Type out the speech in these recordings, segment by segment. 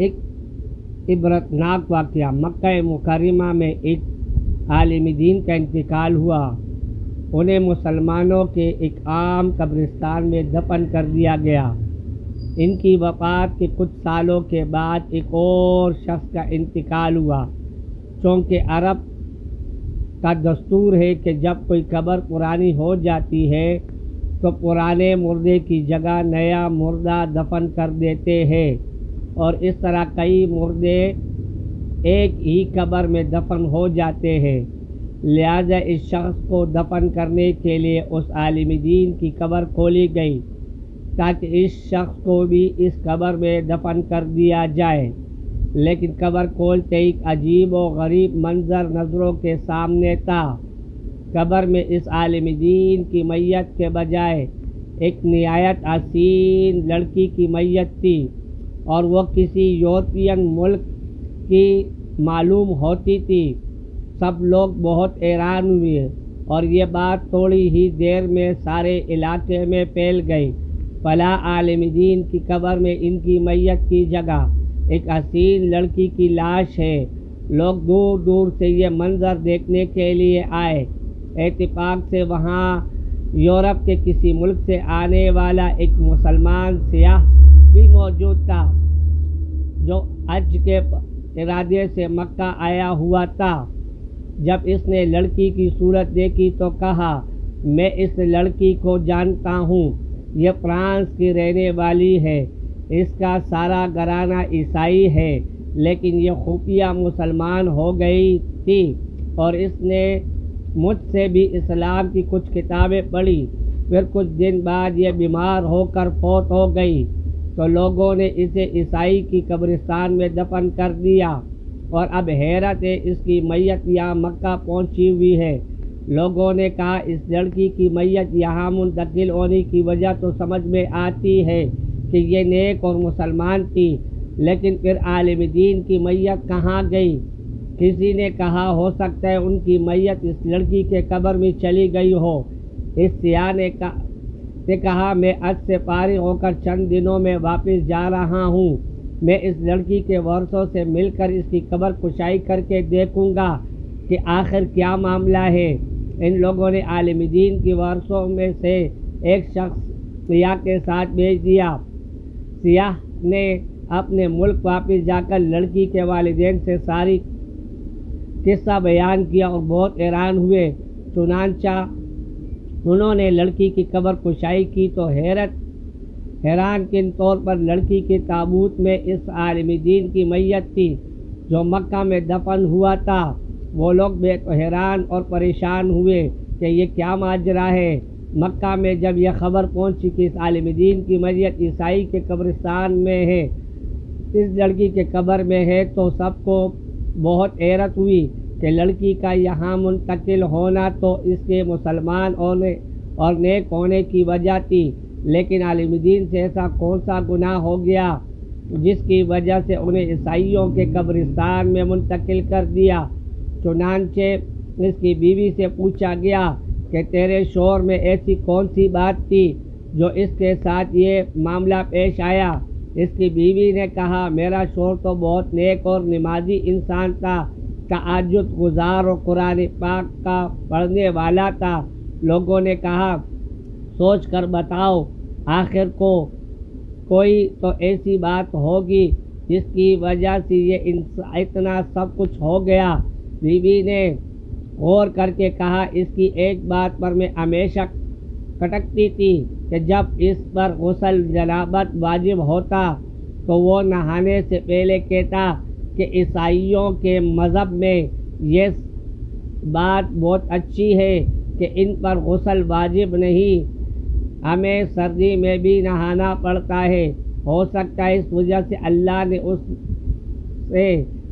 ایک عبرتناک واقعہ۔ مکہ مکرمہ میں ایک عالم دین کا انتقال ہوا۔ انہیں مسلمانوں کے ایک عام قبرستان میں دفن کر دیا گیا۔ ان کی وفات کے کچھ سالوں کے بعد ایک اور شخص کا انتقال ہوا۔ چونکہ عرب کا دستور ہے کہ جب کوئی قبر پرانی ہو جاتی ہے تو پرانے مردے کی جگہ نیا مردہ دفن کر دیتے ہیں، اور اس طرح کئی مردے ایک ہی قبر میں دفن ہو جاتے ہیں۔ لہذا اس شخص کو دفن کرنے کے لیے اس عالم دین کی قبر کھولی گئی تاکہ اس شخص کو بھی اس قبر میں دفن کر دیا جائے۔ لیکن قبر کھولتے ہی ایک عجیب و غریب منظر نظروں کے سامنے تھا۔ قبر میں اس عالم دین کی میت کے بجائے ایک نہایت حسین لڑکی کی میت تھی، اور وہ کسی یورپین ملک کی معلوم ہوتی تھی۔ سب لوگ بہت حیران ہوئے، اور یہ بات تھوڑی ہی دیر میں سارے علاقے میں پھیل گئی۔ فلاں عالم دین کی قبر میں ان کی میت کی جگہ ایک حسین لڑکی کی لاش ہے۔ لوگ دور دور سے یہ منظر دیکھنے کے لیے آئے۔ اتفاق سے وہاں یورپ کے کسی ملک سے آنے والا ایک مسلمان سیاح بھی موجود تھا، جو حج کے ارادے سے مکہ آیا ہوا تھا۔ جب اس نے لڑکی کی صورت دیکھی تو کہا، میں اس لڑکی کو جانتا ہوں، یہ فرانس کی رہنے والی ہے۔ اس کا سارا گھرانہ عیسائی ہے، لیکن یہ خفیہ مسلمان ہو گئی تھی، اور اس نے مجھ سے بھی اسلام کی کچھ کتابیں پڑھی۔ پھر کچھ دن بعد یہ بیمار ہو کر فوت ہو گئی، تو لوگوں نے اسے عیسائی کی قبرستان میں دفن کر دیا، اور اب حیرت ہے اس کی میت یہاں مکہ پہنچی ہوئی ہے۔ لوگوں نے کہا، اس لڑکی کی میت یہاں منتقل ہونے کی وجہ تو سمجھ میں آتی ہے کہ یہ نیک اور مسلمان تھی، لیکن پھر عالم دین کی میت کہاں گئی؟ کسی نے کہا، ہو سکتا ہے ان کی میت اس لڑکی کے قبر میں چلی گئی ہو۔ اس سیاح نے کہا، میں حج سے فارغ ہو کر چند دنوں میں واپس جا رہا ہوں، میں اس لڑکی کے ورثوں سے مل کر اس کی قبر کشائی کر کے دیکھوں گا کہ آخر کیا معاملہ ہے۔ ان لوگوں نے عالم دین کی ورثوں میں سے ایک شخص سیاح کے ساتھ بھیج دیا۔ سیاح نے اپنے ملک واپس جا کر لڑکی کے والدین سے ساری قصہ بیان کیا اور بہت حیران ہوئے۔ چنانچہ انہوں نے لڑکی کی قبر کشائی کی تو حیران کن طور پر لڑکی کے تابوت میں اس عالم دین کی میت تھی جو مکہ میں دفن ہوا تھا۔ وہ لوگ بے حیران اور پریشان ہوئے کہ یہ کیا ماجرا ہے۔ مکہ میں جب یہ خبر پہنچی کہ اس عالم دین کی میت عیسائی کے قبرستان میں ہے، اس لڑکی کے قبر میں ہے، تو سب کو بہت حیرت ہوئی کہ لڑکی کا یہاں منتقل ہونا تو اس کے مسلمان ہونے اور نیک ہونے کی وجہ تھی، لیکن عالم دین سے ایسا کون سا گناہ ہو گیا جس کی وجہ سے انہیں عیسائیوں کے قبرستان میں منتقل کر دیا۔ چنانچہ اس کی بیوی سے پوچھا گیا کہ تیرے شوہر میں ایسی کون سی بات تھی جو اس کے ساتھ یہ معاملہ پیش آیا؟ اس کی بیوی نے کہا، میرا شوہر تو بہت نیک اور نمازی انسان تھا، تہجد گزار اور قرآن پاک کا پڑھنے والا تھا۔ لوگوں نے کہا، سوچ کر بتاؤ، آخر کو کوئی تو ایسی بات ہوگی جس کی وجہ سے یہ اتنا سب کچھ ہو گیا۔ بیوی نے غور کر کے کہا، اس کی ایک بات پر میں ہمیشہ کھٹکتی تھی کہ جب اس پر غسل جنابت واجب ہوتا تو وہ نہانے سے پہلے کہتا کہ عیسائیوں کے مذہب میں یہ بات بہت اچھی ہے کہ ان پر غسل واجب نہیں، ہمیں سردی میں بھی نہانا پڑتا ہے۔ ہو سکتا ہے اس وجہ سے اللہ نے اس سے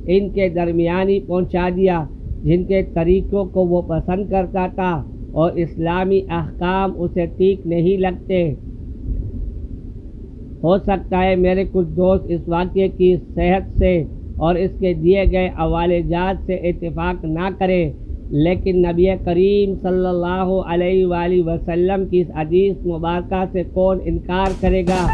ان کے درمیانی پہنچا دیا جن کے طریقوں کو وہ پسند کرتا تھا اور اسلامی احکام اسے ٹھیک نہیں لگتے۔ ہو سکتا ہے میرے کچھ دوست اس واقعے کی صحت سے اور اس کے دیے گئے حوالے جات سے اتفاق نہ کریں، لیکن نبی کریم صلی اللہ علیہ وآلہ وسلم کی اس حدیث مبارکہ سے کون انکار کرے گا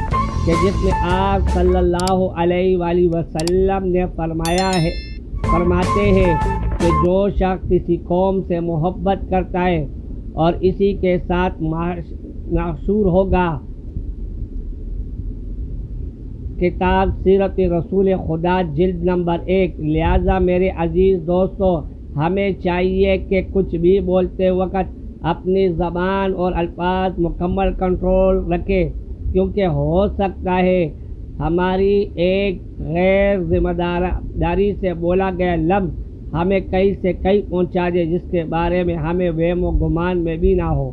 کہ جس میں آپ صلی اللہ علیہ وآلہ وسلم نے فرماتے ہیں کہ جو شخص کسی قوم سے محبت کرتا ہے اور اسی کے ساتھ محشور ہوگا. کتاب سیرت رسول خدا جلد نمبر 1. لہذا میرے عزیز دوستو، ہمیں چاہیے کہ کچھ بھی بولتے وقت اپنی زبان اور الفاظ مکمل کنٹرول رکھیں، کیونکہ ہو سکتا ہے ہماری ایک غیر ذمہ داری سے بولا گیا لفظ ہمیں کہیں سے کہیں پہنچا دے، جس کے بارے میں ہمیں وہم و گمان میں بھی نہ ہو.